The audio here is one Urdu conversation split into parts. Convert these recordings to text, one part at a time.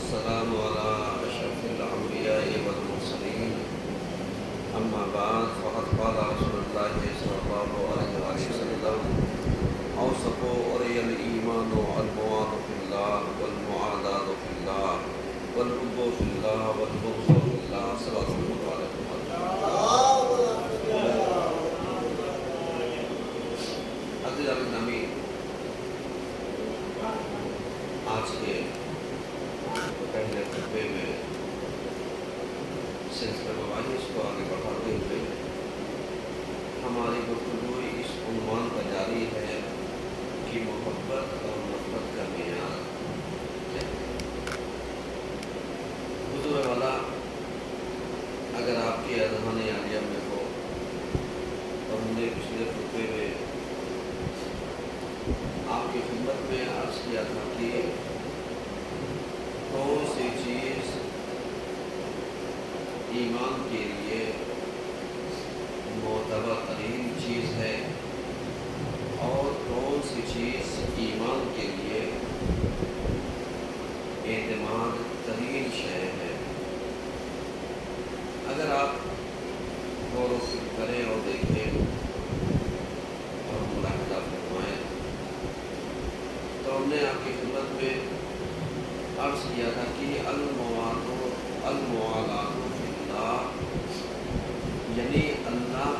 والسلام على أشرف الأنبياء والمرسلين أما بعد فقد قال رسول الله صلى الله عليه وسلم أوصف أري الإيمان المواد في الله والمعاداة في الله والحب في الله والبغض في الله صلى الله عليه وسلم. عزیز نامی آج کے پہلے خطبے میں سلسلہ مباحث کو آگے بڑھاتے ہوئے ہماری گفتگو اس عنوان پر جاری ہے کہ محبت اور نفرت کا معیار کیا ہے۔ حضور والا اگر آپ کے اذہان عالیہ میں ہو تو ہم نے پچھلے خطبے میں آپ کی خدمت میں عرض کیا تھا کہ کون سی چیز ایمان کے لیے معتبر ترین چیز ہے اور کون سی چیز ایمان کے لیے اعتماد ترین شے ہے۔ اگر آپ غور و فکر کریں اور دیکھیں اور ملاحظہ فرمائیں تو ہم نے آپ کی خدمت میں عرض کیا تھا کہ الموالات فی اللہ یعنی اللہ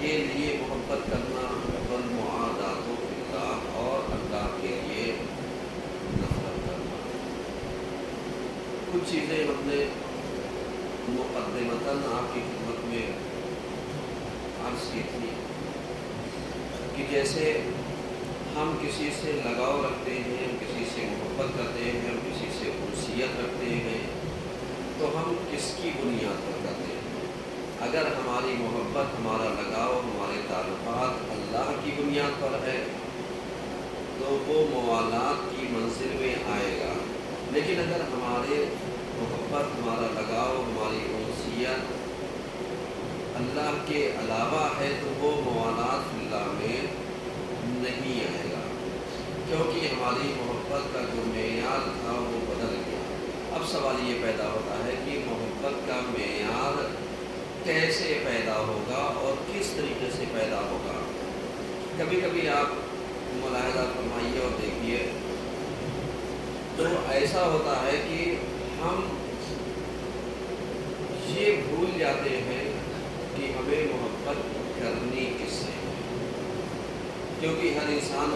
کے لیے محبت کرنا، والمعادات فی اللہ اور اللہ کے لیے نفرت کرنا۔ کچھ چیزیں ہم نے مقدمتاً آپ کی خدمت میں عرض کی تھی کہ جیسے ہم کسی سے لگاؤ رکھتے ہیں، ہم کسی سے محبت کرتے ہیں، ہم کسی سے انسیت رکھتے ہیں تو ہم کس کی بنیاد پر کرتے ہیں؟ اگر ہماری محبت، ہمارا لگاؤ، ہمارے تعلقات اللہ کی بنیاد پر ہے تو وہ موالات کی منزل میں آئے گا۔ لیکن اگر ہمارے محبت، ہمارا لگاؤ، ہماری انسیت اللہ کے علاوہ ہے تو وہ موالات اللہ میں نہیں آئے گا، کیونکہ ہماری محبت کا جو معیار تھا وہ بدل گیا۔ اب سوال یہ پیدا ہوتا ہے کہ محبت کا معیار کیسے پیدا ہوگا اور کس طریقے سے پیدا ہوگا؟ کبھی کبھی آپ ملاحظہ فرمائیے اور دیکھیے تو ایسا ہوتا ہے کہ ہم یہ بھول جاتے ہیں کہ ہمیں محبت کرنی کس سے، کیونکہ ہر انسان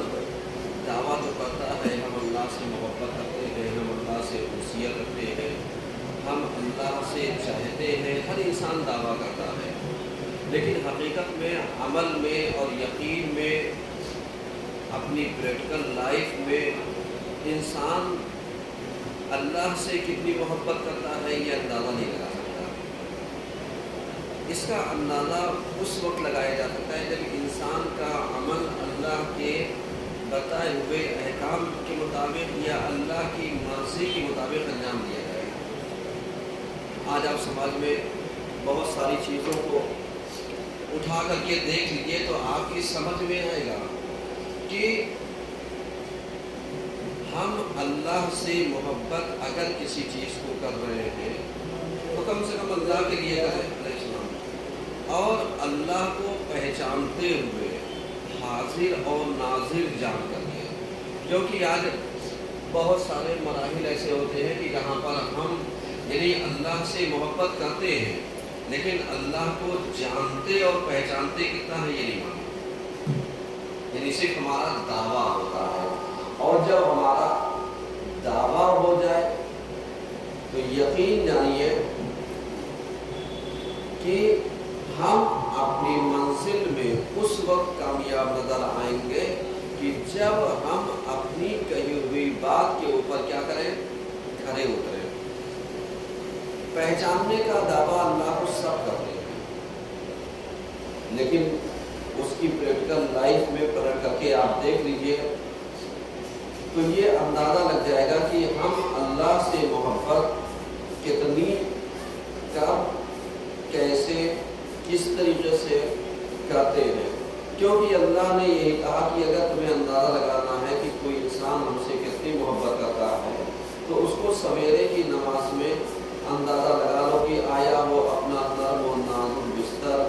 دعویٰ تو کرتا ہے ہم اللہ سے محبت کرتے ہیں، ہم اللہ سے انسیت رکھتے ہیں، ہم اللہ سے چاہتے ہیں، ہر انسان دعویٰ کرتا ہے، لیکن حقیقت میں عمل میں اور یقین میں اپنی پریکٹیکل لائف میں انسان اللہ سے کتنی محبت کرتا ہے یہ اندازہ نہیں لگا سکتا۔ اس کا اندازہ اس وقت لگایا جا سکتا ہے جب انسان کا عمل اللہ کے بتائے ہوئے احکام کے مطابق یا اللہ کی مرضی کے مطابق انجام دیا جائے۔ آج آپ سماج میں بہت ساری چیزوں کو اٹھا کر کے دیکھ لیجیے تو آپ کی سمجھ میں آئے گا کہ ہم اللہ سے محبت اگر کسی چیز کو کر رہے ہیں تو کم سے کم اللہ کے لیے کریں علیہ السلام، اور اللہ کو پہچانتے ہوئے، حاضر اور ناظر جان کر کے، کیونکہ آج بہت سارے مراحل ایسے ہوتے ہیں کہ جہاں پر ہم یعنی اللہ سے محبت کرتے ہیں لیکن اللہ کو جانتے اور پہچانتے کتنا ہے یہ نہیں مانتے، یعنی صرف ہمارا دعویٰ ہوتا ہے، اور جب ہمارا دعویٰ ہو جائے تو یقین جانیے کہ ہم اپنی منزل میں اس وقت کامیاب نظر آئیں گے کہ جب ہم اپنی کہی ہوئی بات کے اوپر کیا کریں؟ کھڑے اتریں۔ پہچاننے کا دعویٰ اللہ کو سب کرتے ہیں، لیکن اس کی پریکٹیکل لائف میں پلٹ کر کے آپ دیکھ لیجئے تو یہ اندازہ لگ جائے گا کہ ہم اللہ سے محبت کتنی، کب، کیسے، کس طریقے سے کرتے ہیں، کیونکہ اللہ نے یہی کہا کہ اگر تمہیں اندازہ لگانا ہے کہ کوئی انسان ہم سے کتنی محبت کرتا ہے تو اس کو سویرے کی نماز میں اندازہ لگا لو کہ آیا وہ اپنا نرم و نازک بستر،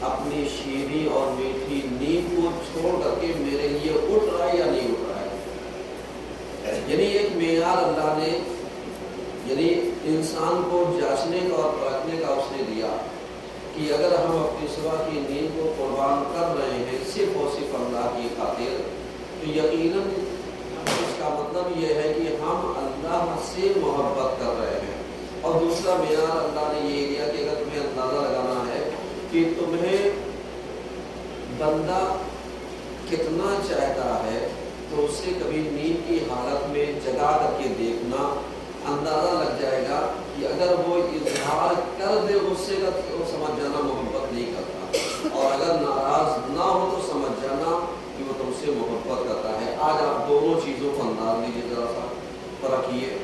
اپنی شیریں اور میٹھی نیند کو چھوڑ کر کے میرے لیے اٹھ رہا ہے یا نہیں اٹھ رہا ہے۔ یعنی ایک معیار اللہ نے یعنی انسان کو جانچنے کا اور پرکھنے کا اس نے دیا کہ اگر ہم اپنی صبح کی نیند کو قربان کر رہے ہیں صرف اور صرف اللہ کی خاطر، تو یقیناً اس کا مطلب یہ ہے کہ ہم اللہ سے محبت کر رہے ہیں۔ اور دوسرا معیار اللہ نے یہ دیا کہ اگر تمہیں اندازہ لگانا ہے کہ تمہیں بندہ کتنا چاہتا ہے تو اسے کبھی نیند کی حالت میں جگا کر کے دیکھنا، اندازہ لگ جائے گا کہ اگر وہ اظہار کر دے غصے کا تو سمجھ جانا محبت نہیں کرتا، اور اگر ناراض نہ ہو تو سمجھ جانا کہ وہ تم سے محبت کرتا ہے۔ آج آپ دونوں چیزوں کو انداز لیجیے، ذرا سا پرکھیے۔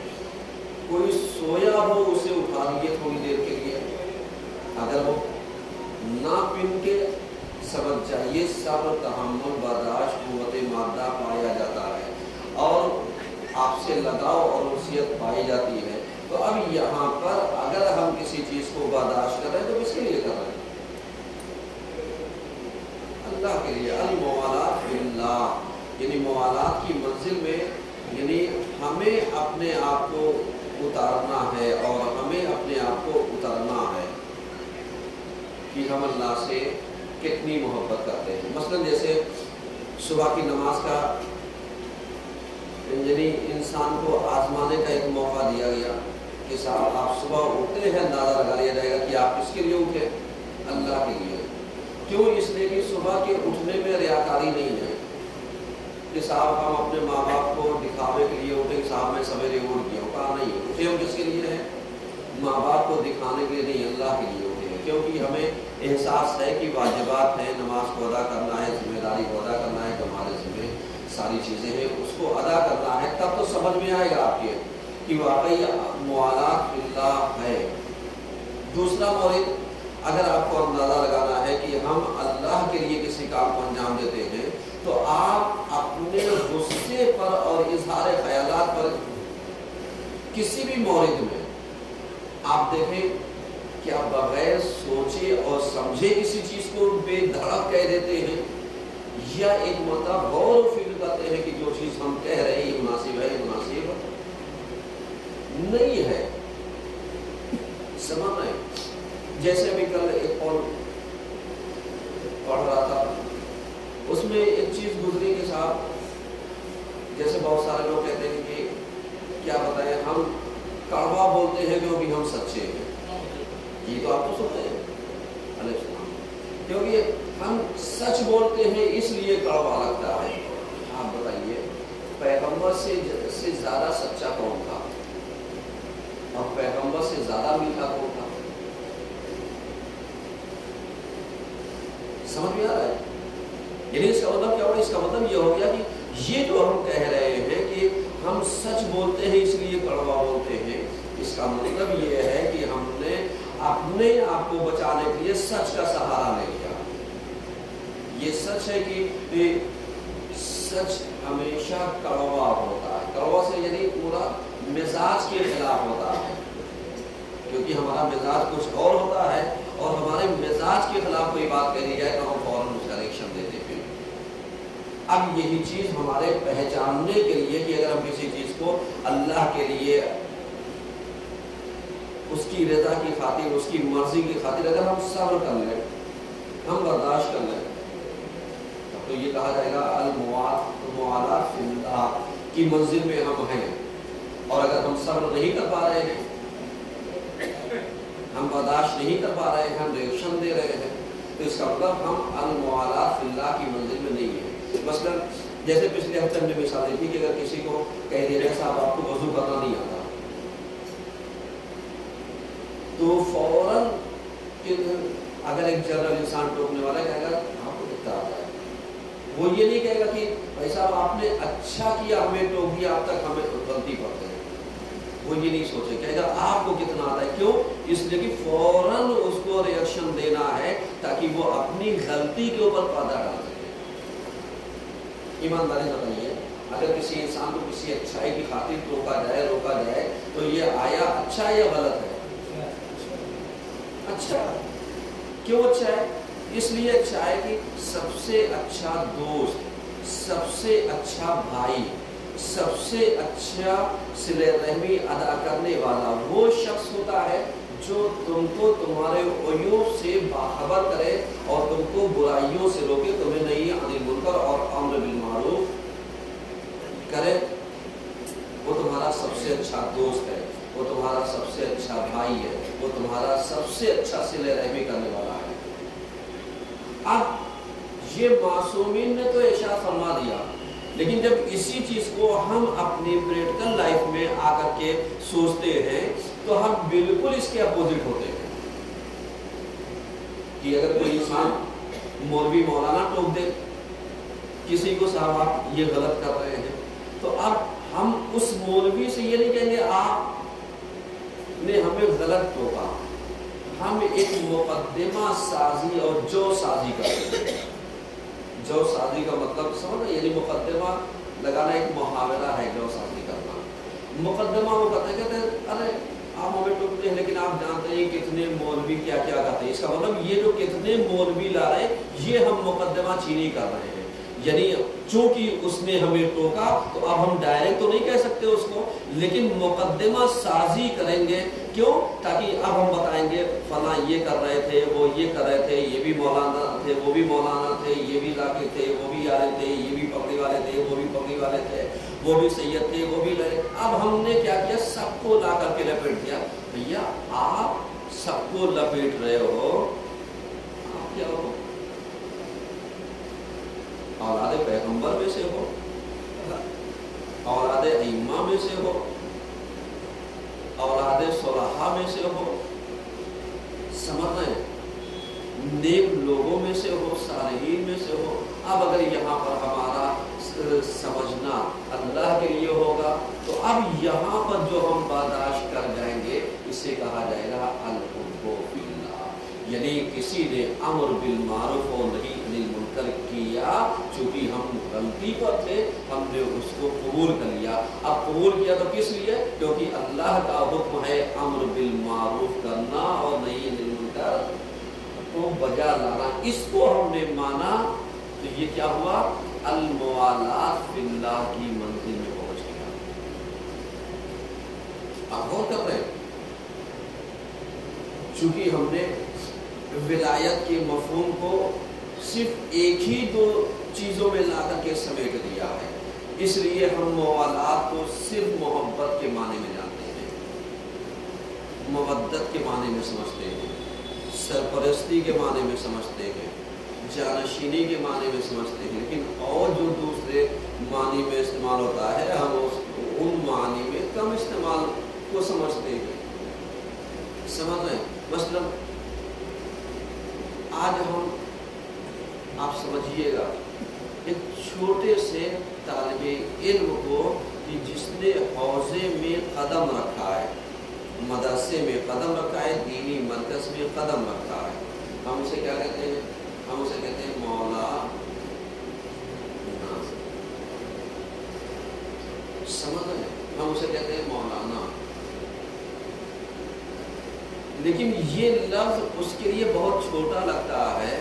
کوئی سویا ہو اسے اٹھا لیجیے تھوڑی دیر کے لیے، اگر وہ نہ پن کے سمجھ جائیے صبر، تحمل، برداشت، قوت مادہ پایا جاتا ہے اور آپ سے لگاؤ اور وصیت پائی جاتی ہے۔ تو اب یہاں پر اگر ہم کسی چیز کو برداشت کر رہے ہیں تو کس کے لیے کر رہے ہیں؟ اللہ کے لیے۔ الموالات باللہ، یعنی موالات کی منزل میں یعنی ہمیں اپنے آپ کو اتارنا ہے اور ہمیں اپنے آپ کو اترنا ہے کہ ہم اللہ سے کتنی محبت کرتے ہیں۔ مثلا جیسے صبح کی نماز کا یعنی انسان کو آزمانے کا ایک موقع دیا گیا کہ صاحب آپ صبح اٹھتے ہیں، اندازہ لگا لیا جائے گا کہ آپ کس کے لیے اٹھے؟ اللہ کے لیے۔ کیوں؟ اس لیے کہ صبح کے اٹھنے میں ریاکاری نہیں ہے کہ صاحب ہم اپنے ماں باپ کو دکھاوے کے لیے اٹھے کہ صاحب میں سویرے اٹھ گیا ہوں، کہا نہیں، اٹھے ہم کس کے لیے ہیں؟ ماں باپ کو دکھانے کے لیے نہیں، اللہ کے لیے اٹھے ہیں، کیونکہ ہمیں احساس ہے کہ واجبات ہیں، نماز کو ادا کرنا ہے، ذمہ داری کو ادا کرنا ہے، جو ہمارے ذمہ ساری چیزیں ہیں اس کو ادا کرنا ہے، تب تو سمجھ میں آئے گا آپ کے کہ واقعی موالات باللہ ہے۔ دوسرا مورد، اگر آپ کو اندازہ لگانا ہے کہ ہم اللہ کے لیے کسی کام کو انجام دیتے ہیں تو آپ اپنے غصے پر اور اظہار خیالات پر کسی بھی مورد میں آپ دیکھیں کہ آپ بغیر سوچے اور سمجھے کسی چیز کو بے دھڑک کہہ دیتے ہیں، یا ایک مرتبہ غور و فکر کرتے ہیں کہ جو چیز ہم کہہ رہے ہیں یہ مناسب ہے، یہ مناسب نہیں ہے، سمجھ رہے ہیں؟ جیسے ابھی کل ایک قول پڑھ رہا تھا، اس میں ایک چیز گزری کہ صاحب جیسے بہت سارے لوگ کہتے ہیں کہ کیا بتائیں ہم کڑوا بولتے ہیں کیونکہ ہم سچے ہیں، یہ تو آپ کو سنتے ہیں علیہ السلام، کیونکہ ہم سچ بولتے ہیں اس لیے کڑوا لگتا ہے۔ آپ بتائیے پیغمبر سے زیادہ سچا کون تھا اور پیغمبر سے زیادہ میٹھا کون تھا؟ سمجھ میں آ رہا ہے؟ یعنی اس کا مطلب کیا ہوا؟ اس کا مطلب یہ ہو گیا کہ یہ جو ہم کہہ رہے ہیں کہ ہم سچ بولتے ہیں اس لیے کڑوا بولتے ہیں، اس کا مطلب یہ ہے کہ ہم نے اپنے آپ کو بچانے کے لیے سچ کا سہارا لے لیا۔ یہ سچ ہے کہ سچ ہمیشہ کڑوا ہوتا ہے، کڑوا سے یعنی پورا مزاج کے خلاف ہوتا ہے، کیونکہ ہمارا مزاج کچھ اور ہوتا ہے اور ہمارے مزاج کے خلاف کوئی بات کہی جائے تو ہم فوراً اس کا ریئیکشن دیتے ہیں۔ اب یہی چیز ہمارے پہچاننے کے لیے کہ اگر ہم کسی چیز کو اللہ کے لیے اس کی رضا کی خاطر، اس کی مرضی کی خاطر اگر ہم صبر کر لیں، ہم برداشت کر لیں، تو یہ کہا جائے گا الموالات فی اللہ کی منزل میں ہم ہیں۔ اور اگر ہم صبر نہیں کر پا رہے ہیں، ہم برداشت نہیں کر پا رہے ہیں، ہم ریئیکشن دے رہے ہیں، تو اس کا مطلب ہم الموالات فی اللہ کی منزل میں نہیں ہیں۔ مثلا جیسے پچھلے ہفتے ہم نے مثال دی تھی کہ اگر کسی کو کہہ دیا جائے صاحب آپ کو وضو کرنا نہیں آتا، تو فوراً اگر ایک جنرل انسان ٹوکنے والا کہے گا آپ کو کتنا آتا ہے، وہ یہ نہیں کہے گا کہ بھائی صاحب آپ نے اچھا کیا ہمیں ٹوک دیا، اب تک ہمیں غلطی کرتے ہیں، وہ یہ نہیں سوچے، کہے گا آپ کو کتنا آتا ہے۔ کیوں؟ اس لیے کہ فوراً اس کو ریئیکشن دینا ہے تاکہ وہ اپنی غلطی کے اوپر پردہ ڈال سکے۔ ایمانداری بتائیے، اگر کسی انسان کو کسی اچھائی کی خاطر روکا جائے تو یہ آیا اچھا ہے یا غلط ہے؟ اچھا. کیوں اچھا ہے؟ اس لیے اچھا ہے کہ سب سے اچھا دوست، سب سے اچھا بھائی، سب سے اچھا صلہ رحمی ادا کرنے والا وہ شخص ہوتا ہے جو تم کو تمہارے عیوب سے باخبر کرے اور تم کو برائیوں سے روکے، تمہیں نہیں عن المنکر اور امر بالمعروف کرے. وہ تمہارا سب سے اچھا دوست ہے، وہ تمہارا سب سے اچھا بھائی ہے، وہ تمہارا سب سے اچھا صلہ رحمی کرنے والا ہے. اب یہ معصومین نے تو ارشاد فرما دیا، لیکن جب اسی چیز کو ہم اپنی پریکٹیکل لائف میں آ کر کے سوچتے ہیں تو ہم بالکل اس کے اپوزٹ ہوتے ہیں. کہ اگر کوئی انسان مولوی مولانا ٹوک دے کسی کو، صاحب آپ یہ غلط کر رہے ہیں، تو اب ہم اس مولوی سے یہ نہیں کہیں گے آپ نے ہمیں غلط ٹوکا. ہم ایک مقدمہ سازی اور جو سازی کرتے ہیں. جو سازی کا مطلب سمجھنا، یعنی مقدمہ لگانا ایک محاورہ ہے. جو سازی کرنا مقدمہ وہ کہتے ہیں ارے آپ ہمیں ٹوکتے ہیں لیکن آپ جانتے ہیں کتنے مولوی کیا کیا کرتے ہیں. اس کا مطلب یہ جو کتنے مولوی لا رہے ہیں یہ ہم مقدمہ چینی کر رہے ہیں. یعنی چونکہ اس نے ہمیں ٹوکا تو اب ہم ڈائریکٹ تو نہیں کہہ سکتے اس کو، لیکن مقدمہ سازی کریں گے. کیوں؟ تاکہ اب ہم بتائیں گے فلاں یہ کر رہے تھے، وہ یہ کر رہے تھے، یہ بھی مولانا تھے، وہ بھی مولانا تھے، یہ بھی لاکے تھے، وہ بھی آلے تھے، یہ بھی پگڑی والے تھے، وہ بھی پگڑی والے تھے، وہ بھی سید تھے، وہ بھی لڑے. اب ہم نے کیا کیا؟ سب کو لا کر کے لپیٹ دیا. بھیا آپ سب کو لپیٹ رہے ہو، آپ کیا ہو؟ اولاد پیغمبر میں سے ہو، اولاد ائمہ میں سے ہو، اولاد صلحاء میں سے ہو، سمجھ رہے ہیں، نیک لوگوں میں سے ہو، صالحین میں سے ہو. اب اگر یہاں پر ہمارا سمجھنا اللہ کے لیے ہوگا تو اب یہاں پر جو ہم برداشت کر جائیں گے اسے کہا جائے گا الحب فی اللہ. یعنی کسی نے امر بالمعروف اور نہی عن المنکر کیا، چونکہ ہم غلطی پر تھے ہم نے اس کو قبول کر لیا. اب قبول کیا تو کس لیے؟ کیونکہ اللہ کا حکم ہے امر بالمعروف کرنا اور نہی عن المنکر کو بجا لانا. اس کو ہم نے مانا تو یہ کیا ہوا؟ الموالات فی اللہ کی منزل میں پہنچ گیا. آپ غور کر رہے ہیں، چونکہ ہم نے ولایت کے مفہوم کو صرف ایک ہی دو چیزوں میں لا کر کے سمیٹ دیا ہے، اس لیے ہم موالات کو صرف محبت کے معنی میں جانتے ہیں، مودت کے معنی میں سمجھتے ہیں، سرپرستی کے معنی میں سمجھتے ہیں، جانشینی کے معنی میں سمجھتے ہیں. لیکن اور جو دوسرے معنی میں استعمال ہوتا ہے ہم ان معنی میں کم استعمال کو سمجھتے ہیں. سمجھ رہے ہیں؟ مثلا آج ہم، آپ سمجھیے گا، ایک چھوٹے سے طالب علم کو کہ جس نے حوضے میں قدم رکھا ہے، مدرسے میں قدم رکھا ہے، دینی مرکز میں قدم رکھا ہے، ہم اسے کیا کہتے ہیں؟ ہم اسے کہتے ہیں مولا. سمجھ رہے ہیں؟ ہم اسے کہتے ہیں مولانا. لیکن یہ لفظ اس کے لیے بہت چھوٹا لگتا ہے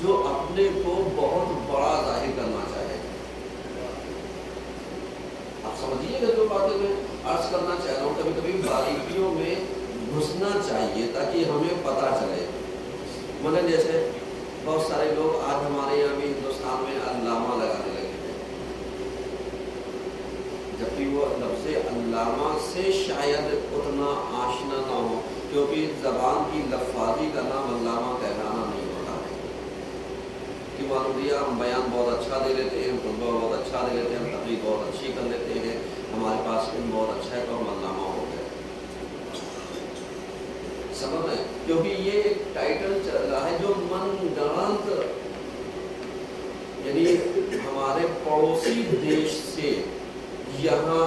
جو اپنے کو بہت بڑا ظاہر کرنا چاہے. آپ سمجھیے گا جو باتیں میں عرض کرنا چاہ رہا ہوں، کبھی کبھی باریکیوں میں گھسنا چاہیے تاکہ ہمیں پتہ چلے. مثلا جیسے بہت سارے لوگ آج ہمارے یہاں بھی ہندوستان میں علامہ لگانے لگے ہیں، جبکہ وہ لفظ علامہ سے شاید اتنا آشنا نہ ہو، کیونکہ زبان کی لفاظی کا نام علامہ کہلانا نہیں ہوتا ہے. کہ معلوم دیا ہم بیان بہت اچھا دے لیتے ہیں، خطبہ بہت اچھا دے لیتے ہیں، ہم تقریر بہت اچھی کر لیتے ہیں، ہمارے پاس علم بہت اچھا ہے تو ہم علامہ ہو گئے. سمجھ رہے ہیں؟ کیونکہ یہ ایک ٹائٹل چل رہا ہے جو من گڑت، یعنی ہمارے پڑوسی دیش سے یہاں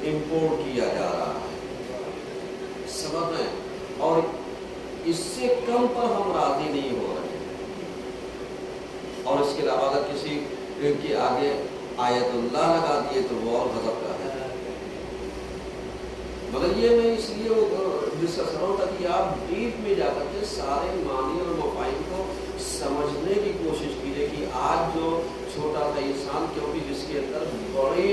امپورٹ کیا جا رہا ہے. سمجھ رہے ہیں؟ اور اس سے کم پر ہم راضی نہیں ہو رہے. اور اس کے علاوہ اگر کسی کے آگے آیت اللہ لگا دیے تو وہ اور غضب کا ہے. مگر یہ میں اس لیے ڈسکس کر رہا ہوں تاکہ آپ ڈیپ میں جا کر کے سارے معنی اور مفاہیم کو سمجھنے کی کوشش کیجیے کہ آج جو چھوٹا سا انسان کیونکہ جس کے اندر بڑی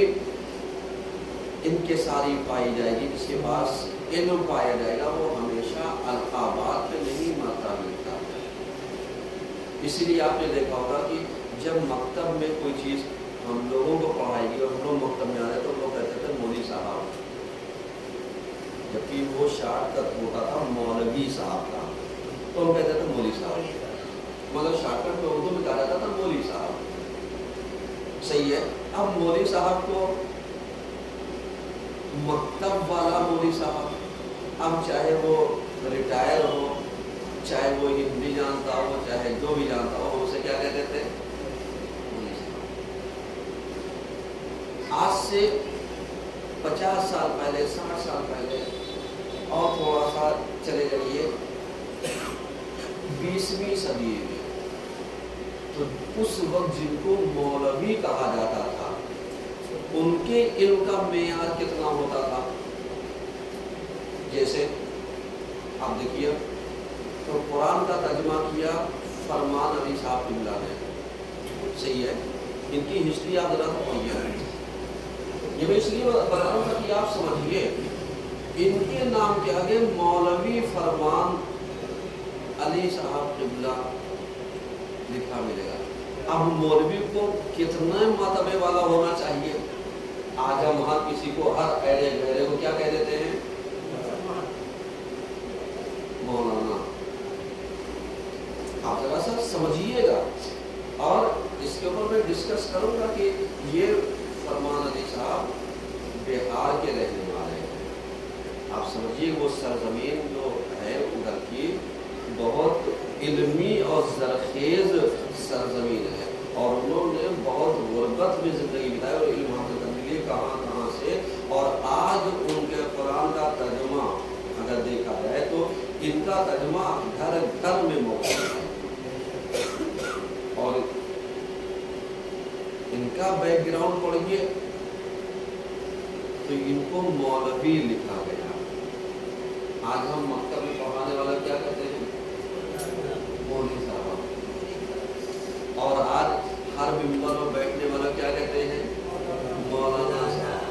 انکساری پائی جائے گی، جس کے پاس علم پایا جائے گا، وہ ہمیشہ القابات پہ نہیں مرتا ملتا۔ اسی لیے آپ نے دیکھا ہوگا کہ جب مکتب میں کوئی چیز ہم لوگوں کو پڑھائے گی اور ہم لوگ مکتب میں آ رہے تو لوگ کہتے تھے مولوی صاحب، جبکہ وہ شارٹ کٹ ہوتا تھا مولوی صاحب کا، تو ہم کہتے تھے مولوی صاحب، مگر شارٹ کٹ میں اردو میں کہا جاتا تھا مولوی صاحب۔ صحیح ہے۔ اب مولوی صاحب کو مکتب والا مولوی صاحب، اب چاہے وہ ریٹائر ہو، چاہے وہ ہندی جانتا ہو، چاہے جو بھی جانتا ہو، ہم اسے کیا کہتے تھے؟ مولوی صاحب۔ آج سے 50 سال پہلے، 60 سال پہلے، اور تھوڑا سا چلے جائیے 20ویں صدی میں، تو اس وقت جن کو مولوی کہا جاتا تھا ان کے علم کا معیار کتنا ہوتا تھا؟ جیسے آپ دیکھیے تو قرآن کا ترجمہ کیا فرمان علی صاحب قبلہ نے، صحیح ہے، ان کی ہسٹری آپ ذرا پڑھیے۔ یہ میں اس لیے بتا رہا ہوں کہ آپ سمجھیے ان کے نام کے آگے مولوی فرمان علی صاحب قبلہ لکھا ملے گا۔ اب مولوی کو کتنا مرتبے والا ہونا چاہیے؟ آج ہم وہاں کسی کو ہر ایرے گہرے کو کیا کہہ دیتے ہیں؟ مولانا۔ آپ ذرا سا سمجھیے گا، اور اس کے اوپر میں ڈسکس کروں گا کہ یہ فرمان علی صاحب بہار کے رہنے والے ہیں۔ آپ سمجھیے وہ سرزمین جو ہے ادھر کی بہت علمی اور زرخیز سرزمین ہے، اور انہوں نے بہت غربت میں زندگی بتائی اور علم حاصل کرنے کے لیے کہاں سے، اور آج ان کے قرآن کا ترجمہ اگر دیکھا جائے تو ان کا ترجمہ گھر گھر میں موجود ہے، اور ان کا بیک گراؤنڈ پڑھیے تو ان کو مولوی لکھا گیا۔ آج ہم مکتب میں پڑھانے والا کیا کہتے ہیں؟ مولوی صاحب۔ اور آج ہر ممبر میں بیٹھنے والا کیا کہتے ہیں؟ مولانا صاحب۔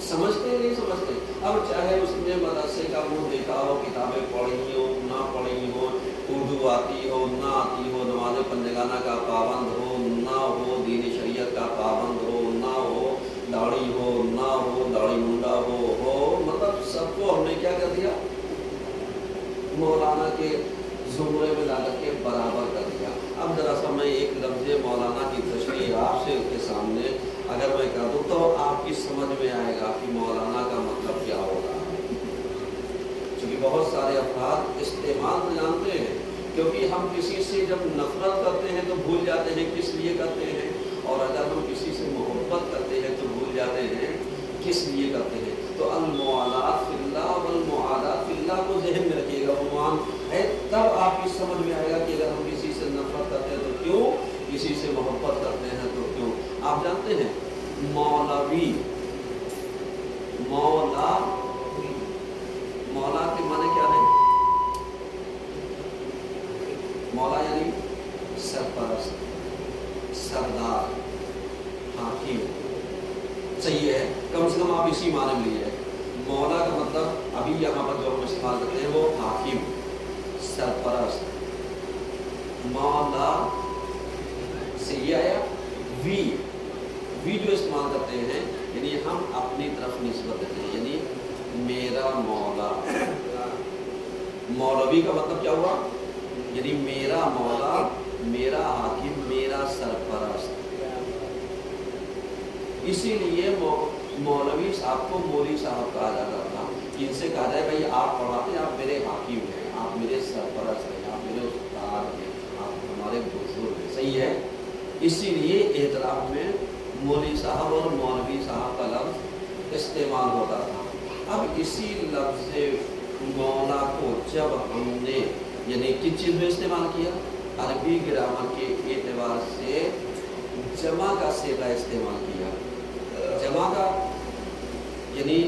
سمجھتے نہیں سمجھتے؟ اب چاہے اس نے مدرسے کا منہ دیکھا ہو، کتابیں پڑھی ہو نہ پڑھی ہو، اردو آتی ہو نہ آتی ہو، نماز پنجگانہ کا پابند ہو نہ ہو، دین شریعت کا پابند ہو نہ ہو، داڑھی ہو نہ ہو، داڑھی منڈا ہو، مطلب سب کو ہم نے کیا کر دیا؟ مولانا کے زمرے میں لا کر کے برابر کر دیا۔ اب ذرا سا میں ایک لفظ مولانا کی تشریح آپ سے کے سامنے اگر میں کر دوں تو آپ کی سمجھ میں آئے گا کہ مولانا کا مطلب کیا ہوتا ہے، کیونکہ بہت سارے افراد استعمال تو جانتے ہیں، کیونکہ ہم کسی سے جب نفرت کرتے ہیں تو بھول جاتے ہیں کس لیے کرتے ہیں، اور اگر ہم کسی سے محبت کرتے ہیں تو بھول جاتے ہیں کس لیے کرتے ہیں۔ تو الموالات فی اللہ والمعادات فی اللہ کو ذہن میں رکھیے گا، عنوان ہے، تب آپ کی سمجھ میں آئے گا کہ اگر ہم کسی سے نفرت کرتے ہیں تو کیوں، کسی سے محبت کرتے ہیں تو کیوں۔ آپ جانتے ہیں مولوی، مولا کے معنی کیا ہے؟ مولا یعنی سرپرست، سردار، حاکم، صحیح ہے، کم سے کم آپ اسی معنی میں لیجیے۔ مولا کا مطلب ابھی یہاں پر جو ہم استعمال کرتے ہیں وہ حاکم، سرپرست۔ مولا سے یہ آیا وی جو استعمال کرتے ہیں، یعنی ہم اپنی طرف نسبت دیتے ہیں، یعنی میرا مولا۔ مولوی کا مطلب کیا ہوا؟ یعنی میرا مولا، میرا حاکم، میرا سرپرست۔ اسی لیے مولوی صاحب کو مولوی صاحب کہا جاتا تھا، ان سے کہا جائے بھائی آپ پڑھاتے ہیں، آپ میرے حاکم ہیں، آپ میرے سرپرست ہیں، آپ میرے استاد ہیں، آپ ہمارے بزرگ ہیں، صحیح ہے۔ اسی لیے احترام میں مولوی صاحب اور مولوی صاحب کا لفظ استعمال ہوتا تھا۔ اب اسی لفظ مولا کو جب ہم نے یعنی کس چیز میں استعمال کیا؟ عربی گرامر کے اعتبار سے جمع کا صیغہ استعمال کیا۔ جمع کا یعنی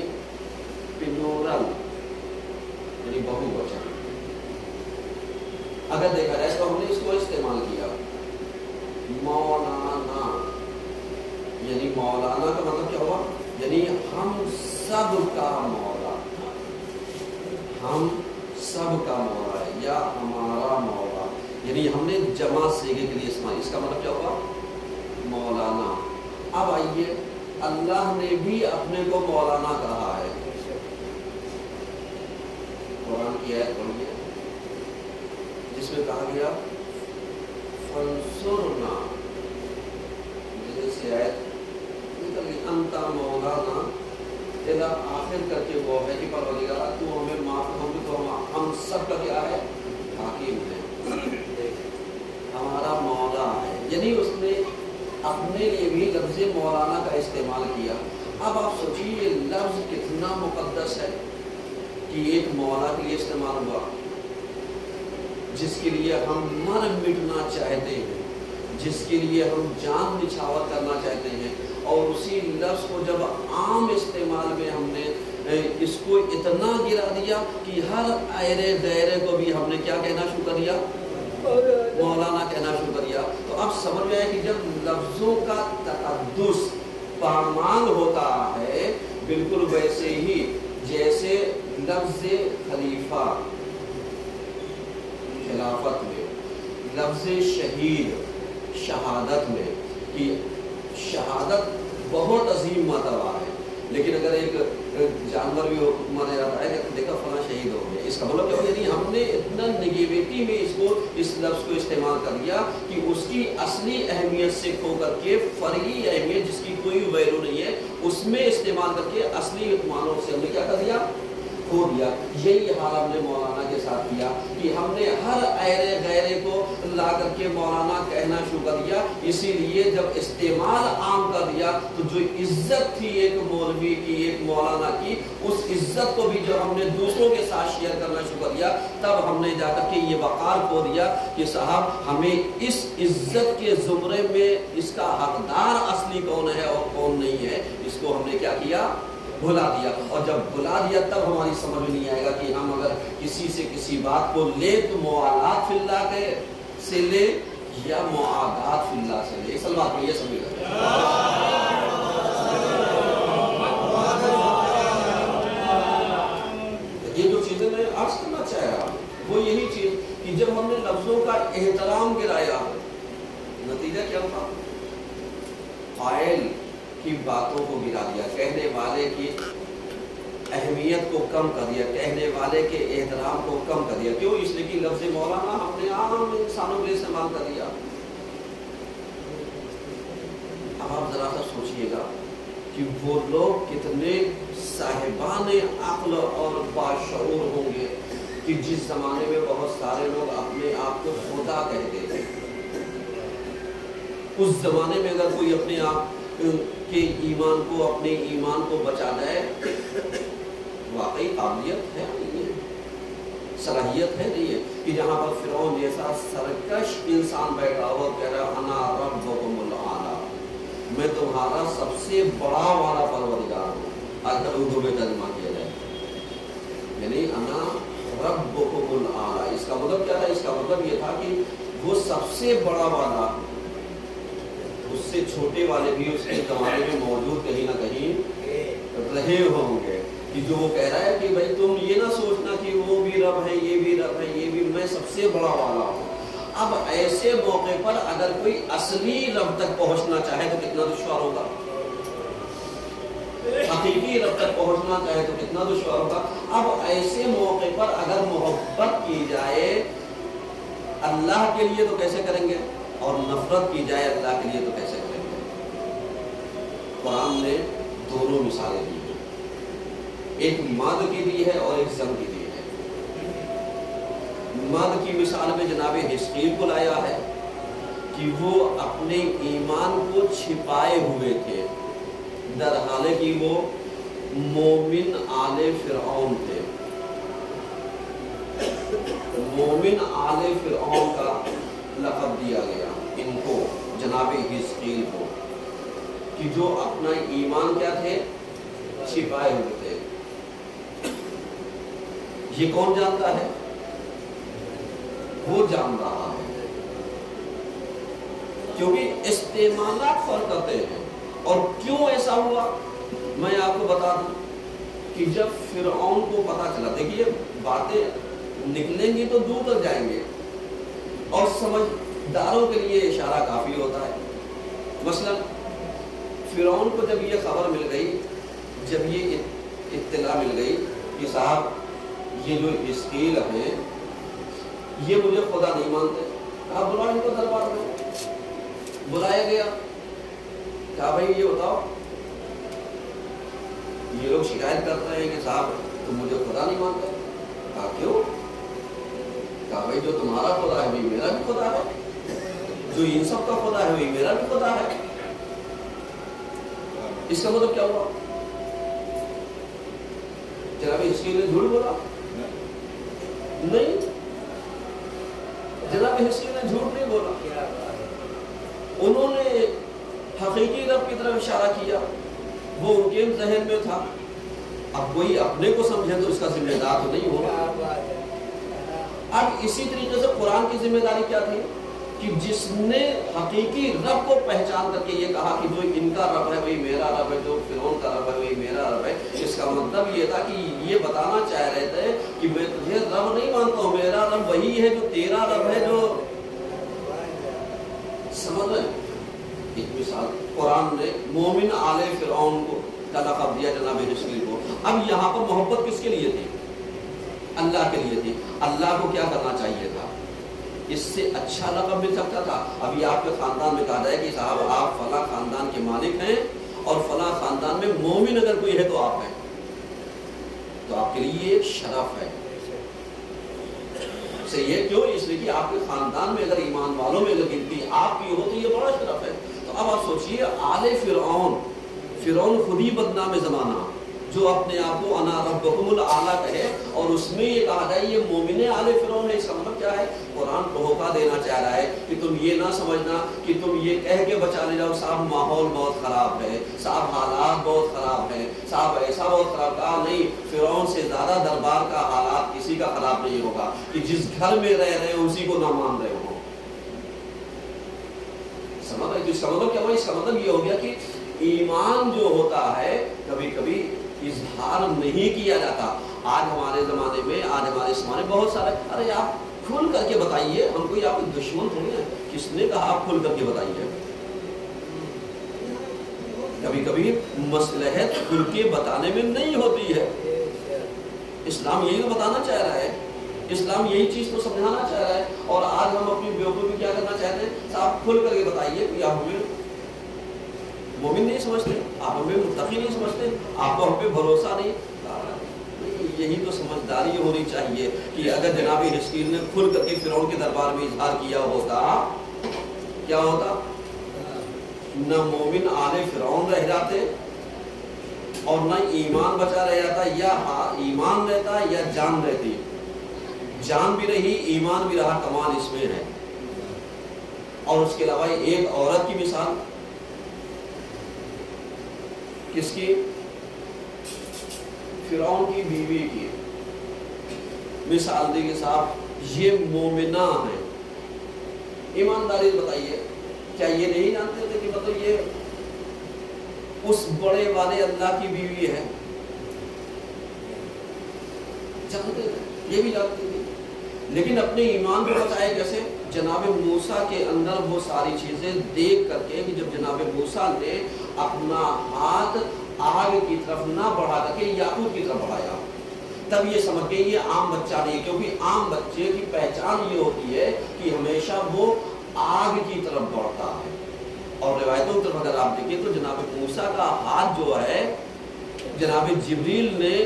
سب کا مولا، ہم سب کا مولا ہے یا ہمارا مولا، یعنی ہم نے جمع سیغے کے لیے استعمال، اس کا مطلب کیا ہوگا؟ مولانا۔ اب آئیے، اللہ نے بھی اپنے کو مولانا کہا ہے۔ قرآن کی آیت پڑھیے جس میں کہا گیا فانصرنا، جیسے آیت نکل گئی انتا مولانا الا آخر کر کے وہ ہے کہ پروردگار تو ہمیں معاف ہوں گے، تو ہم سب کا کیا ہے؟ حاکم ہے، ہمارا مولا ہے۔ یعنی اس نے اپنے لیے بھی لفظ مولانا کا استعمال کیا۔ اب آپ سوچیے یہ لفظ کتنا مقدس ہے کہ ایک مولا کے لیے استعمال ہوا، جس کے لیے ہم مر مٹنا چاہتے ہیں، جس کے لیے ہم جان نچھاور کرنا چاہتے ہیں، اور اسی لفظ کو جب عام استعمال میں ہم نے اس کو اتنا گرا دیا کہ ہر ایرے غیرے کو بھی ہم نے کیا کہنا شروع کر دیا؟ مولانا کہنا شروع کر دیا۔ تو اب سمجھ میں آئے کہ جب لفظوں کا تقدس پامال ہوتا ہے، بالکل ویسے ہی جیسے لفظ خلیفہ خلافت میں، لفظ شہید شہادت میں، کہ شہادت بہت عظیم مرتبہ ہے، لیکن اگر ایک جانور بھی مارا جاتا ہے کہ دیکھا فلاں شہید ہو گیا، اس کا مطلب کیا ہو؟ یعنی ہم نے اتنا نگیویٹی میں اس لفظ کو استعمال کر دیا کہ اس کی اصلی اہمیت سے کھو کر کے فرعی اہمیت جس کی کوئی ویلو نہیں ہے اس میں استعمال کر کے اصلی معنوں سے ہم نے کیا کر دیا؟ کھو دیا۔ یہی حال ہم نے مولانا کے ساتھ کیا کہ ہم نے ہر ایرے غیرے کو لا کر کے مولانا کہنا شروع کر دیا۔ اسی لیے جب استعمال عام کر دیا تو جو عزت تھی ایک مولوی کی، ایک مولانا کی، اس عزت کو بھی جب ہم نے دوسروں کے ساتھ شیئر کرنا شروع کر دیا، تب ہم نے جا کر کے یہ وقار کھو دیا کہ صاحب ہمیں اس عزت کے زمرے میں اس کا حقدار اصلی کون ہے اور کون نہیں ہے، اس کو ہم نے کیا کیا؟ بھلا دیا۔ اور جب بھلا دیا تب ہماری سمجھ میں نہیں آئے گا کہ ہم اگر کسی سے کسی بات کو لے تو موالات فی اللہ کے سے لے یا معادات فی اللہ سے لے۔ اصل بات میں یہ سمجھ گا، یہ جو چیزیں میں عرض کرنا چاہ رہا ہوں وہ یہی چیز کہ جب ہم نے لفظوں کا احترام گرایا، نتیجہ کیا ہوگا؟ قائل کی باتوں کو گرا دیا، کہنے والے کی اہمیت کو کم کر دیا، کہنے والے کے احترام کو کم کر دیا۔ کیوں؟ اس لیے کہ لفظ مولانا ہم نے عام انسانوں کے لیے استعمال کر دیا۔ اب آپ ذرا سا سوچئے گا کہ وہ لوگ کتنے صاحبان عقل اور باشعور ہوں گے کہ جس زمانے میں بہت سارے لوگ اپنے آپ کو خدا کہتے تھے، اس زمانے میں اگر کوئی اپنے آپ کے ایمان کو، اپنے ایمان کو بچا جائے، واقعی قابلیت ہے نہیں ہے، صلاحیت ہے نہیں ہے کہ جہاں پر فرعون جیسا سرکش انسان بیٹھا ہوا کہہ رہا انا ربکم الاعلی، میں تمہارا سب سے بڑا والا پروردگار ہوں۔ اگر اردو میں ترجمہ کیا جائے یعنی انا ربکم الاعلی، اس کا مطلب کیا تھا؟ اس کا مطلب یہ تھا کہ وہ سب سے بڑا والا، اس سے چھوٹے والے بھی اس کے زمانے میں موجود کہیں نہ کہیں رہے ہوں گے، کہ جو وہ کہہ رہا ہے کہ بھائی تم یہ نہ سوچنا کہ وہ بھی رب ہے، یہ بھی رب ہے، یہ بھی، میں سب سے بڑا والا ہوں۔ اب ایسے موقع پر اگر کوئی اصلی رب تک پہنچنا چاہے تو کتنا دشوار ہوگا، حقیقی رب تک پہنچنا چاہے تو کتنا دشوار ہوگا۔ اب ایسے موقع پر اگر محبت کی جائے اللہ کے لیے تو کیسے کریں گے، اور نفرت کی جائے اللہ کے لیے تو کیسے کریں گے؟ قرآن نے دونوں مثالیں دی ہیں، ایک ماد کی دی ہے اور ایک زم کی دی ہے۔ ماد کی مثال میں جناب حزقیل کو لایا ہے کہ وہ اپنے ایمان کو چھپائے ہوئے تھے، در حالے کہ وہ مومن آل فرعون تھے۔ مومن آل فرعون کا لقب دیا گیا ان کو، جناب حزقیل کو، کہ جو اپنا ایمان کیا تھے؟ چھپائے ہوئے تھے۔ یہ کون جانتا ہے؟ وہ جان رہا ہے، کیونکہ استعمالات فرق کرتے ہیں۔ اور کیوں ایسا ہوا میں آپ کو بتا دوں، کہ جب فرعون کو پتا چلا، دیکھیے باتیں نکلیں گی تو دور تک جائیں گے، اور سمجھداروں کے لیے اشارہ کافی ہوتا ہے۔ مثلا فرعون کو جب یہ خبر مل گئی، جب یہ اطلاع مل گئی کہ صاحب یہ جو حزقیل ہیں یہ مجھے خدا نہیں مانتے، آپ بلاؤ ان کو دربار میں۔ بلایا گیا، کہا بھائی یہ بتاؤ، یہ لوگ شکایت کرتے ہیں کہ صاحب تم مجھے خدا نہیں مانتے۔ کہا کیوں؟ کہا بھائی جو تمہارا خدا ہے وہی میرا بھی خدا ہے، جو ان سب کا خدا ہے وہی میرا بھی خدا ہے۔ اس کا مطلب کیا ہوا؟ جناب حزقیل نے جھوٹ بولا؟ نہیں، جناب حزقیل نے جھوٹ نہیں بولا، انہوں نے حقیقی رب کی طرف اشارہ کیا، وہ ان کے ذہن میں تھا۔ اب کوئی اپنے کو سمجھے تو اس کا ذمہ دار تو نہیں ہوگا۔ اب اسی طریقے سے قرآن کی ذمہ داری کیا تھی کہ جس نے حقیقی رب کو پہچان کر کے یہ کہا کہ جو ان کا رب ہے وہی میرا رب ہے، جو فرعون کا رب ہے وہی میرا رب ہے، اس کا مطلب یہ تھا کہ یہ بتانا چاہ رہے تھے کہ میں تجھے رب نہیں مانتا ہوں، میرا رب وہی ہے جو تیرا رب ہے، جو سمجھ رہے ہیں۔ ایک مثال قرآن نے مومن آل فرعون کو کا لقب دیا جناب حزقیل کو۔ اب یہاں پر محبت کس کے لیے تھی؟ اللہ کے لیے تھی۔ اللہ کو کیا کرنا چاہیے تھا؟ اس سے اچھا لقب مل سکتا تھا۔ ابھی آپ کے خاندان میں کہا جائے کہ صاحب آپ فلاں خاندان کے مالک ہیں اور فلاں خاندان میں مومن اگر کوئی ہے تو آپ ہیں، تو آپ کے لیے ایک شرف ہے۔ صحیح ہے، کیوں؟ اس لیے کہ آپ کے خاندان میں اگر ایمان والوں میں اگر گنتی آپ کی ہو تو یہ بڑا شرف ہے۔ تو اب آپ سوچئے آل فرعون خود ہی بدنام زمانہ، جو اپنے آپ کو انا ربکم الاعلیٰ کہے، اور اس میں یہ کہا جائے یہ مومن آل فرعون ہے۔ اس کا مطلب کیا ہے؟ قرآن دھوکہ دینا چاہ رہا ہے کہ تم یہ نہ سمجھنا کہ تم یہ کہہ کے بچا لے جاؤ صاحب ماحول بہت خراب ہے، صاحب حالات بہت خراب ہیں، صاحب ایسا بہت خراب۔ کہا نہیں، فرعون سے زیادہ دربار کا حالات کسی کا خراب نہیں ہوگا کہ جس گھر میں رہ رہے ہیں اسی کو نہ مان رہے ہوں۔ سمجھ رہے؟ اس کا مطلب کیا ہوا؟ اس کا مطلب یہ ہو گیا کہ ایمان جو ہوتا ہے کبھی کبھی اظہار نہیں کیا جاتا۔ آج ہمارے زمانے میں، آج ہمارے زمانے بہت سارے، ارے آپ کھل کر کے بتائیے، ہم کوئی آپ کے دشمن تھوڑی ہیں، کس نے کہا آپ کھل کر کے بتائیے؟ کبھی کبھی مصلحت کھل کے بتانے میں نہیں ہوتی ہے۔ اسلام یہی تو بتانا چاہ رہا ہے، اسلام یہی چیز تو سمجھانا چاہ رہا ہے، اور آج ہم اپنی بیوقوفی کیا کرنا چاہتے ہیں؟ صاحب کھل کر کے بتائیے کہ آپ ہمیں مومن نہیں سمجھتے، آپ ہمیں متقی نہیں سمجھتے، آپ کو ہم پہ بھروسہ نہیں۔ یہی تو سمجھداری ہونی چاہیے کہ اگر جناب حزقیل نے کھل کر کے فرعون کے دربار میں اظہار کیا ہوتا، کیا ہوتا؟ نہ مومن آل فرعون رہ جاتے اور نہ ایمان بچا رہ جاتا، یا ایمان رہتا یا جان رہتی۔ جان بھی رہی، ایمان بھی رہا، کمال اس میں ہے۔ اور اس کے علاوہ ایک عورت کی مثال، کس کی؟ فرعون کی بیوی کی مثال دی کہ صاحب یہ مومنہ ہیں۔ ایمانداری بتائیے، کیا یہ نہیں جانتے تھے کہ مطلب یہ اس بڑے والے اللہ کی بیوی ہے؟ جانتے تھے، یہ بھی جانتے تھے، لیکن اپنے ایمان کو بچائے کیسے؟ جناب موسیٰ کے اندر وہ ساری چیزیں دیکھ کر کے کہ جب جناب موسیٰ نے اپنا ہاتھ آگ کی طرف نہ بڑھا کر کے یاقوت کی طرف بڑھایا، تب یہ سمجھ گئے یہ عام بچہ نہیں، کیونکہ عام بچے کی پہچان یہ ہوتی ہے کہ ہمیشہ وہ آگ کی طرف بڑھتا ہے۔ اور روایتوں کی طرف اگر آپ دیکھیں تو جناب موسیٰ کا ہاتھ جو ہے جناب جبریل نے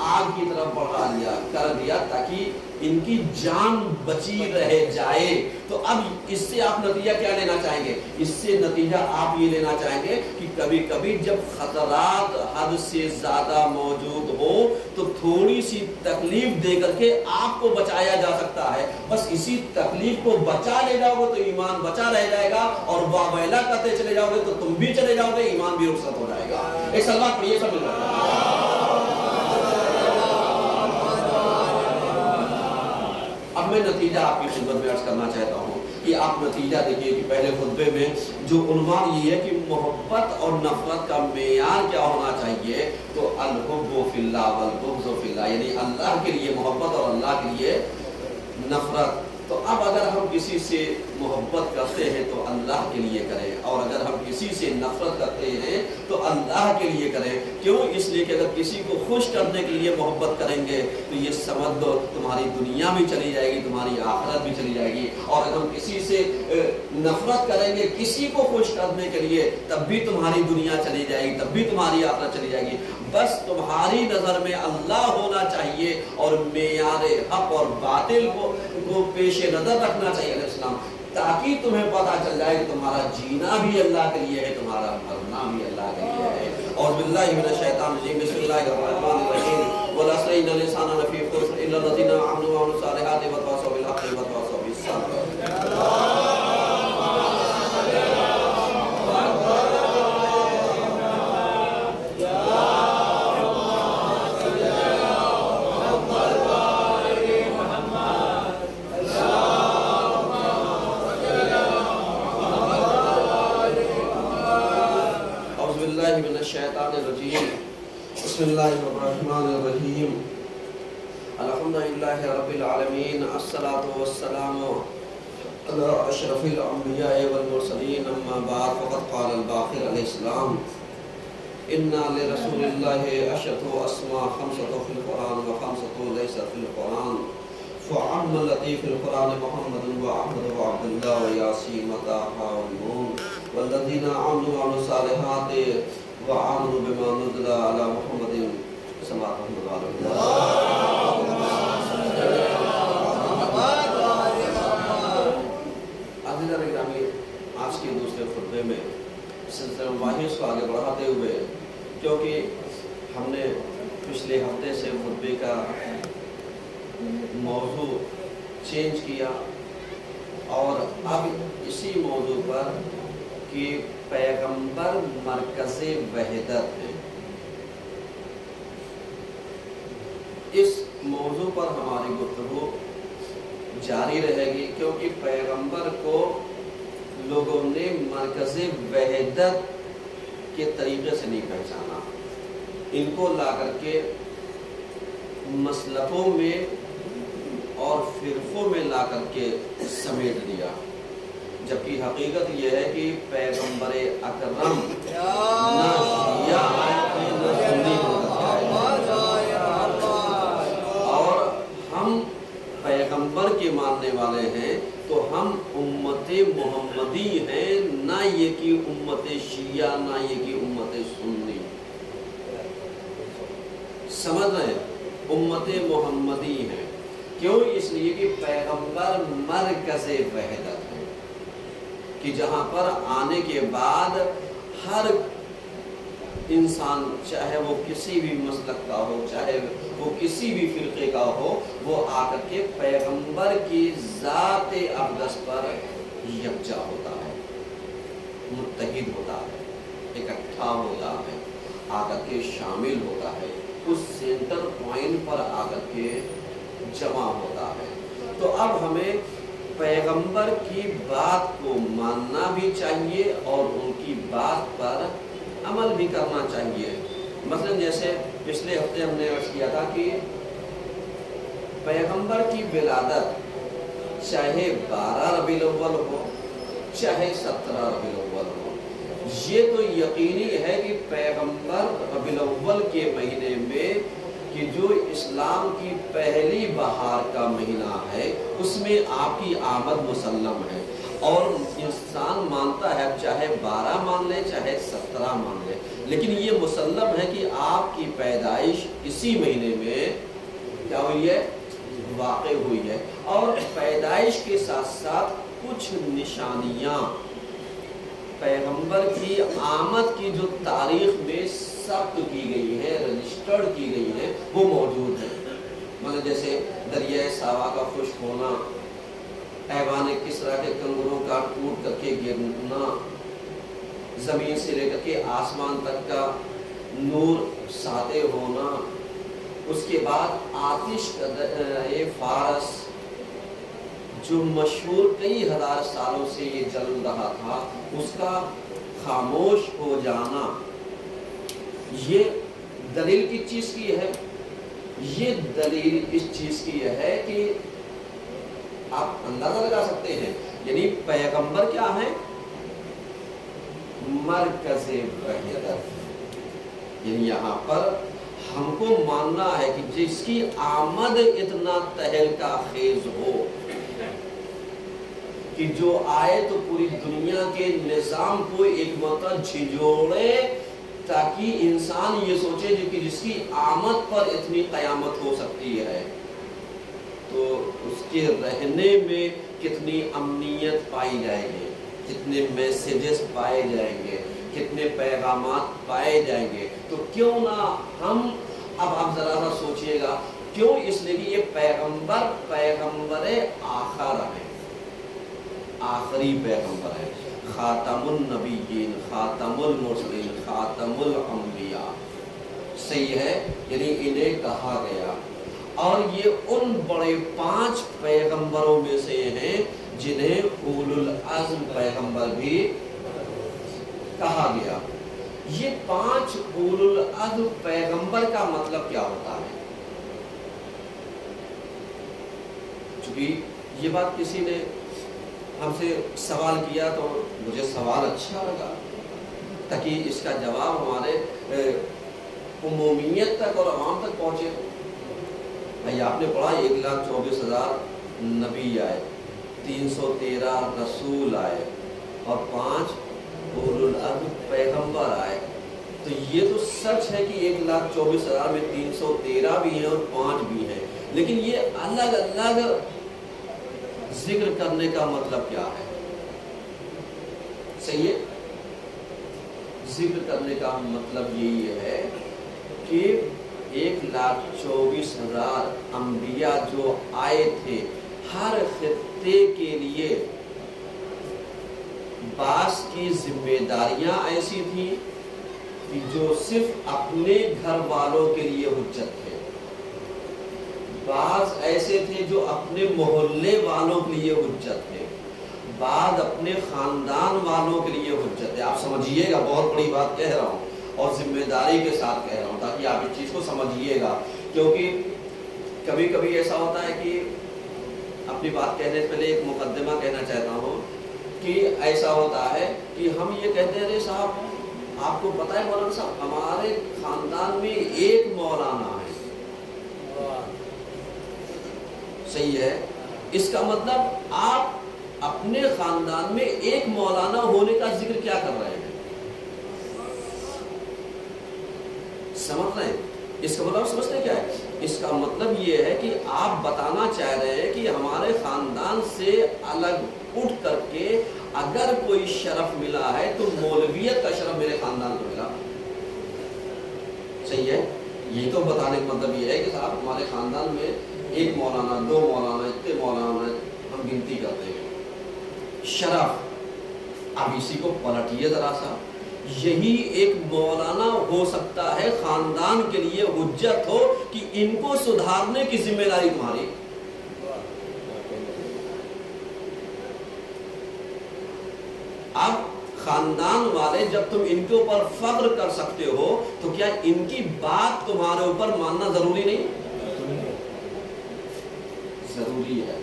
آگ کی طرف بڑھا لیا کر دیا تاکہ ان کی جان بچی رہ جائے۔ تو اب اس سے آپ نتیجہ کیا لینا چاہیں گے؟ اس سے نتیجہ آپ یہ لینا چاہیں گے کہ کبھی کبھی جب خطرات حد سے زیادہ موجود ہو تو تھوڑی سی تکلیف دے کر کے آپ کو بچایا جا سکتا ہے۔ بس اسی تکلیف کو بچا لے جاؤ گے تو ایمان بچا رہ جائے گا، اور واویلا کرتے چلے جاؤ گے تو تم بھی چلے جاؤ گے، ایمان بھی رخصت ہو جائے گا۔ ایک سلمان پڑھیے سب مل رہا ہے۔ اب میں نتیجہ آپ کی خدمت میں عرض کرنا چاہتا ہوں کہ آپ نتیجہ دیکھیے کہ پہلے خطبے میں جو عنوان یہ ہے کہ محبت اور نفرت کا معیار کیا ہونا چاہیے، تو الحب فی اللہ والبغض فی اللہ، یعنی اللہ کے لیے محبت اور اللہ کے لیے نفرت۔ تو اب اگر ہم کسی سے محبت کرتے ہیں تو اللہ کے لیے کریں، اور اگر ہم کسی سے نفرت کرتے ہیں تو اللہ کے لیے کریں۔ کیوں؟ اس لیے کہ اگر کسی کو خوش کرنے کے لیے محبت کریں گے تو یہ سمجھ دو تمہاری دنیا بھی چلی جائے گی، تمہاری آخرت بھی چلی جائے گی، اور اگر ہم کسی سے نفرت کریں گے کسی کو خوش کرنے کے لیے تب بھی تمہاری دنیا چلی جائے گی، تب بھی تمہاری آخرت چلی جائے گی۔ بس تمہاری نظر میں اللہ ہونا چاہیے اور معیار حق اور باطل کو پیش نظر رکھنا چاہیے علیہ السلام، تاکہ تمہیں پتہ چل جائے کہ تمہارا جینا بھی اللہ کے لیے ہے، تمہارا مرنا بھی اللہ کے لیے ہے۔ اعوذ باللہ من الشیطان الرجیم، بسم اللہ الرحمن الرحیم، والعصر ان الانسان لفی خسر الا الذین آمنوا وعملوا الصالحات وتواصوا بالحق وتواصوا بالصبر۔ من الشیطان الرجیم، بسم اللہ الرحمن الرحیم، الحمدللہ رب العالمین، الصلاة والسلام علی اشرف الانبیاء والمرسلین، اما بعد فقد قال الباقر علیہ السلام انا لرسول اللہ اشرف اسماء خمسۃ فی القرآن وخمسۃ لیست فی القرآن، فعم لطیف القرآن محمد وعبد وعبد اللہ ویاسین وطاہا والنون والذین آمنوا وعملوا الصالحات وآمنوا بما نزل على محمد صلی اللہ علیہ وسلم۔ عزیزان گرامی، آج کے دوسرے خطبے میں سلسلہ مباحث کو آگے بڑھاتے ہوئے، کیونکہ ہم نے پچھلے ہفتے سے خطبے کا موضوع چینج کیا اور اب اسی موضوع پر کہ پیغمبر مرکز وحدت ہے، اس موضوع پر ہماری گفتگو جاری رہے گی، کیونکہ پیغمبر کو لوگوں نے مرکز وحدت کے طریقے سے نہیں پہچانا، ان کو لا کر کے مسلکوں میں اور فرقوں میں لا کر کے سمیٹ دیا، جبکہ حقیقت یہ ہے کہ پیغمبر اکرم نہ شیعہ ہے نہ سنی اور ہم پیغمبر کے ماننے والے ہیں تو ہم امت محمدی ہیں، نہ یہ کہ امت شیعہ، نہ یہ کہ امت سنی، سمجھ رہے ہیں؟ امت محمدی ہیں، کیوں؟ اس لیے کہ پیغمبر مرکز وحدت ہے، کہ جہاں پر آنے کے بعد ہر انسان، چاہے وہ کسی بھی مسلک کا ہو، چاہے وہ کسی بھی فرقے کا ہو، وہ آ کر کے پیغمبر کی ذات اقدس پر یکجا ہوتا ہے، متحد ہوتا ہے، اکٹھا ہوتا ہے، آ کر کے شامل ہوتا ہے، اس سینٹر پوائنٹ پر آ کر کے جمع ہوتا ہے۔ تو اب ہمیں پیغمبر کی بات کو ماننا بھی چاہیے اور ان کی بات پر عمل بھی کرنا چاہیے۔ مثلا جیسے پچھلے ہفتے ہم نے عرض کیا تھا کہ پیغمبر کی ولادت چاہے 12 ربیع الاول ہو چاہے 17 ربیع الاول ہو، یہ تو یقینی ہے کہ پیغمبر ربیع الاول کے مہینے میں، کہ جو اسلام کی پہلی بہار کا مہینہ ہے، اس میں آپ کی آمد مسلم ہے، اور انسان مانتا ہے چاہے 12 مان لے چاہے 17 مان لے، لیکن یہ مسلم ہے کہ آپ کی پیدائش اسی مہینے میں کیا ہوئی ہے، واقع ہوئی ہے۔ اور پیدائش کے ساتھ ساتھ کچھ نشانیاں پیغمبر کی آمد کی جو تاریخ میں ثبت کی گئی ہے، رجسٹرڈ کی گئی ہے، وہ موجود ہے۔ مطلب جیسے دریائے ساوا کا خشک ہونا، ایوان کسریٰ کے کنگروں کا ٹوٹ کر کے گرنا، زمین سے لے کر کے آسمان تک کا نور ساطع ہونا، اس کے بعد آتش فارس جو مشہور کئی ہزار سالوں سے یہ جل رہا تھا، اس کا خاموش ہو جانا، یہ دلیل کس چیز کی ہے؟ یہ دلیل اس چیز کی ہے کہ آپ اندازہ لگا سکتے ہیں، یعنی پیغمبر کیا ہے؟ مرکز وحدت، یعنی یہاں پر ہم کو ماننا ہے کہ جس کی آمد اتنا تہلکہ خیز ہو کہ جو آئے تو پوری دنیا کے نظام کو ایک مرتبہ جھنجھوڑے، تاکہ انسان یہ سوچے کہ جس کی آمد پر اتنی قیامت ہو سکتی ہے تو اس کے رہنے میں کتنی امنیت پائی جائے گی، کتنے میسیجز پائے جائیں گے، کتنے پیغامات پائے جائیں گے۔ تو کیوں نہ ہم، اب آپ ذرا سا سوچئے گا، کیوں؟ اس لیے کہ یہ پیغمبر آخر ہے، آخری پیغمبر ہے، خاتم النبیین، خاتم المرسلین، خاتم الانبیاء، صحیح ہے؟ یعنی انہیں کہا گیا، اور یہ ان بڑے 5 پیغمبروں میں سے ہیں جنہیں اولو العزم پیغمبر بھی کہا گیا۔ یہ 5 اولو العزم پیغمبر کا مطلب کیا ہوتا ہے؟ چونکہ یہ بات کسی نے ہم سے سوال کیا تو مجھے سوال اچھا لگا، تاکہ اس کا جواب ہمارے عمومیت تک اور عوام تک پہنچے۔ بھائی آپ نے پڑھا 1,24,000 نبی آئے، 313 رسول آئے اور 5 اولو العزم پیغمبر آئے، تو یہ تو سچ ہے کہ 1,24,000 میں 313 بھی ہیں اور 5 بھی ہیں، لیکن یہ الگ الگ ذکر کرنے کا مطلب کیا ہے؟ صحیح ہے؟ ذکر کرنے کا مطلب یہی ہے کہ 1,24,000 انبیاء جو آئے تھے، ہر خطے کے لیے بعض کی ذمہ داریاں ایسی تھیں کہ جو صرف اپنے گھر والوں کے لیے حجت تھے، بعض ایسے تھے جو اپنے محلے والوں کے لیے حجت تھے، بعض اپنے خاندان والوں کے لیے حجت ہے۔ آپ سمجھیے گا، بہت بڑی بات کہہ رہا ہوں اور ذمہ داری کے ساتھ کہہ رہا ہوں تاکہ آپ اس چیز کو سمجھیے گا، کیونکہ کبھی کبھی ایسا ہوتا ہے کہ اپنی بات کہنے سے پہلے ایک مقدمہ کہنا چاہتا ہوں کہ ایسا ہوتا ہے کہ ہم یہ کہتے ہیں ارے صاحب آپ کو پتہ ہے مولانا صاحب ہمارے خاندان میں ایک مولانا ہے، صحیح ہے؟ اس کا مطلب آپ اپنے خاندان میں ایک مولانا ہونے کا ذکر کیا کر رہے ہیں؟ سمجھ رہے ہیں؟ اس کا مطلب سمجھتے ہیں کیا ہے؟ اس کا مطلب یہ ہے کہ آپ بتانا چاہ رہے ہیں کہ ہمارے خاندان سے الگ اٹھ کر کے اگر کوئی شرف ملا ہے تو مولویت کا شرف میرے خاندان کو ملا، صحیح ہے؟ یہ تو بتانے کا مطلب یہ ہے کہ صاحب ہمارے خاندان میں ایک مولانا، 2 مولانا، اتنے مولانا ہم گنتی کرتے ہیں، شرف۔ اب اسی کو پلٹیے ذرا سا، یہی ایک مولانا ہو سکتا ہے خاندان کے لیے حجت ہو کہ ان کو سدھارنے کی ذمہ داری تمہاری۔ اب خاندان والے جب تم ان کے اوپر فخر کر سکتے ہو تو کیا ان کی بات تمہارے اوپر ماننا ضروری نہیں؟ ضروری ہے،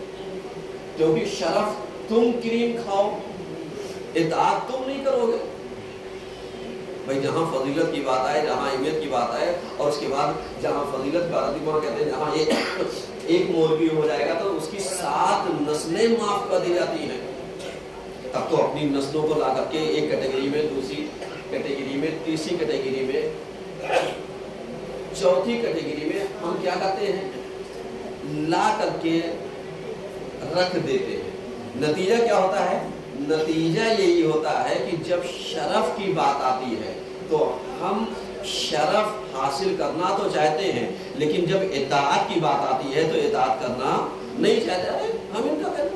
کیونکہ شرف تم کریم کھاؤ، اطاعت تم نہیں کرو گے۔ بھائی جہاں فضیلت کی بات آئے، جہاں اہمیت کی بات آئے، اور اس کے بعد جہاں فضیلت کا وہاں کہتے ہیں جہاں ایک مولوی ہو جائے گا تو اس کی 7 نسلیں معاف کر دی جاتی ہیں، تب تو اپنی نسلوں کو لا کر کے ایک کیٹیگری میں، دوسری کیٹیگری میں، تیسری کیٹیگری میں، چوتھی کیٹیگری میں ہم کیا کرتے ہیں؟ لا کر کے رکھ دیتے ہیں۔ نتیجہ کیا ہوتا ہے؟ نتیجہ یہی ہوتا ہے کہ جب شرف کی بات آتی ہے تو ہم شرف حاصل کرنا تو چاہتے ہیں، لیکن جب اطاعت کی بات آتی ہے تو اطاعت کرنا نہیں چاہتے۔ ہم ان کا کہنا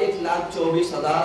1,24,000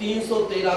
313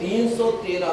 313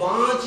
5